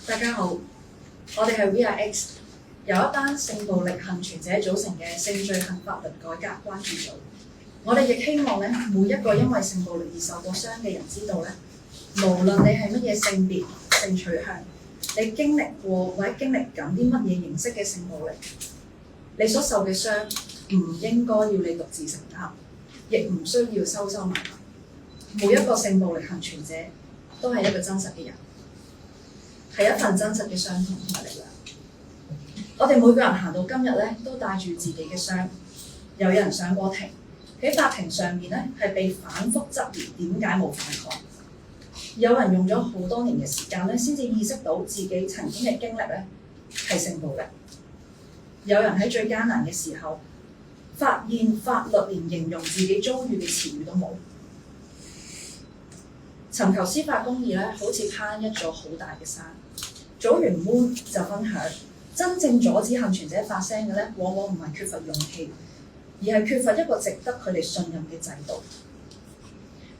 大家好，我哋係 VRX， 由一班性暴力幸存者組成嘅性罪行法律改革關注組。我哋亦希望咧，每一個因為性暴力而受過傷嘅人知道咧，無論你係乜嘢性別、性取向，你經歷過或者經歷緊啲乜嘢形式嘅性暴力，你所受嘅傷唔應該要你獨自承擔，亦唔需要收收埋埋。每一個性暴力幸存者都係一個真實嘅人，係一份真實嘅傷痛同埋力量。我哋每個人行到今日咧，都帶住自己嘅傷。有人上過庭，喺法庭上面咧係被反覆質疑點解冇反抗。有人用咗好多年嘅時間咧，先至意識到自己曾經嘅經歷咧係性暴力。有人喺最艱難嘅時候，發現法律連形容自己遭遇嘅詞語都冇。尋求司法公義咧，好似攀一座好大嘅山。組員 Moon 就分享，真正阻止幸存者發聲嘅咧，往往唔係缺乏勇氣，而係缺乏一個值得佢哋信任嘅制度。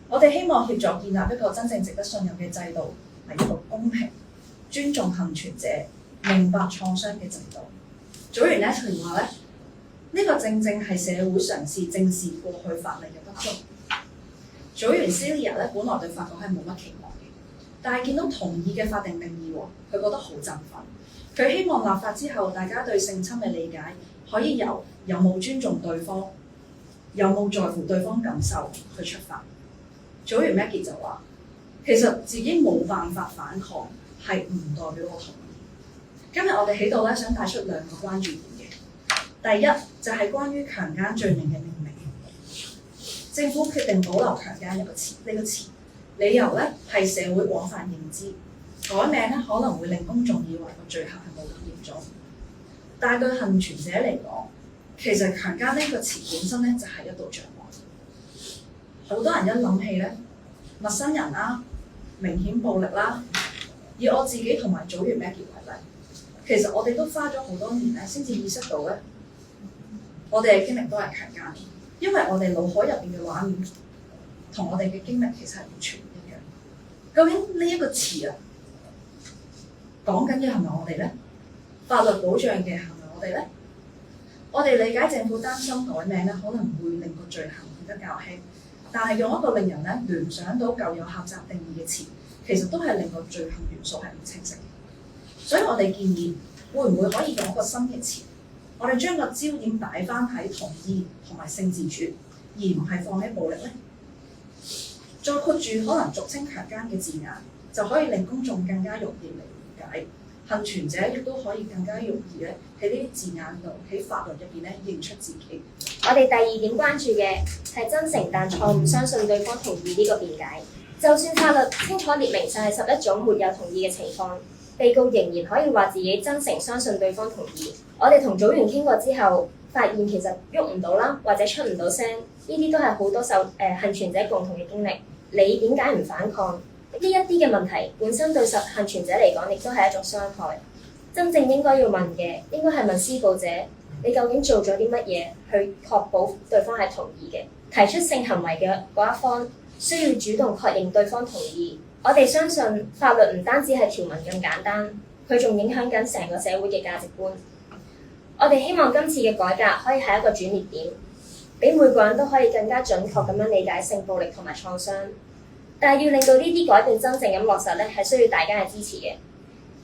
我哋希望協助建立一個真正值得信任嘅制度，係一個公平、尊重幸存者、明白創傷嘅制度。組員咧佢話咧，呢個正正係社會嘗試正視過去法例嘅不足。組員 Celia 咧，本來對法改係冇乜期望嘅，但係見到同意嘅法定定義喎，佢覺得好振奮。佢希望立法之後，大家對性侵嘅理解可以由有冇尊重對方、有冇在乎對方感受去出發。組員 Maggie 就話：其實自己冇辦法反抗，係唔代表我同意。今日我哋喺度咧，想帶出兩個關注點嘅。第一就係關於強姦罪名嘅命名。政府決定保留強姦呢個詞，理由咧係社會廣泛認知，改名咧可能會令公眾以為個罪行係冇咁嚴重。但係對幸存者嚟講，其實強姦呢個詞本身咧就係一道障礙。好多人一諗起咧，陌生人啦、明顯暴力啦，以我自己同埋組員 Maggie 為例，其實我哋都花咗好多年咧，先至意識到咧，我哋嘅經歷都係強姦。因為我哋腦海入邊嘅畫面同我哋嘅經歷其實係完全唔一樣。究竟呢一個詞啊，講緊嘅係咪我哋咧？法律保障嘅係咪我哋咧？我哋理解政府擔心改名咧，可能會令個罪行變得較輕，但係用一個令人咧聯想到舊有狹窄定義嘅詞，其實都係令個罪行元素係唔清晰嘅。所以我哋建議，會唔會可以用一個新嘅詞？我哋將個焦點擺翻喺同意同埋性自主，而唔係放喺暴力咧。再括住可能俗稱強姦嘅字眼，就可以令公眾更加容易理解，幸存者亦都可以更加容易咧喺呢啲字眼度喺法律入邊咧認出自己。我哋第二點關注嘅係真誠但錯誤相信對方同意呢個辯解。就算法律清楚列明晒11種沒有同意嘅情況，被告仍然可以話自己真誠相信對方同意。我哋同組員傾過之後，發現其實喐唔到啦，或者出唔到聲，呢啲都係好多幸存者共同嘅經歷。你點解唔反抗？呢一啲嘅問題本身對幸存者嚟講，亦都係一種傷害。真正應該要問嘅，應該係問施暴者：你究竟做咗啲乜嘢去確保對方係同意嘅？提出性行為嘅嗰一方需要主動確認對方同意。我哋相信法律唔單止係條文咁簡單，佢仲影響緊成個社會嘅價值觀。我哋希望今次嘅改革可以係一個轉捩點，俾每個人都可以更加準確咁樣理解性暴力同埋創傷。但係要令到呢啲改變真正咁落實咧，係需要大家嘅支持嘅。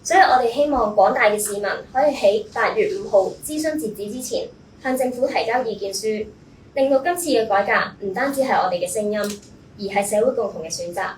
所以我哋希望廣大嘅市民可以喺8月5號諮詢截止之前，向政府提交意見書，令到今次嘅改革唔單止係我哋嘅聲音，而係社會共同嘅選擇。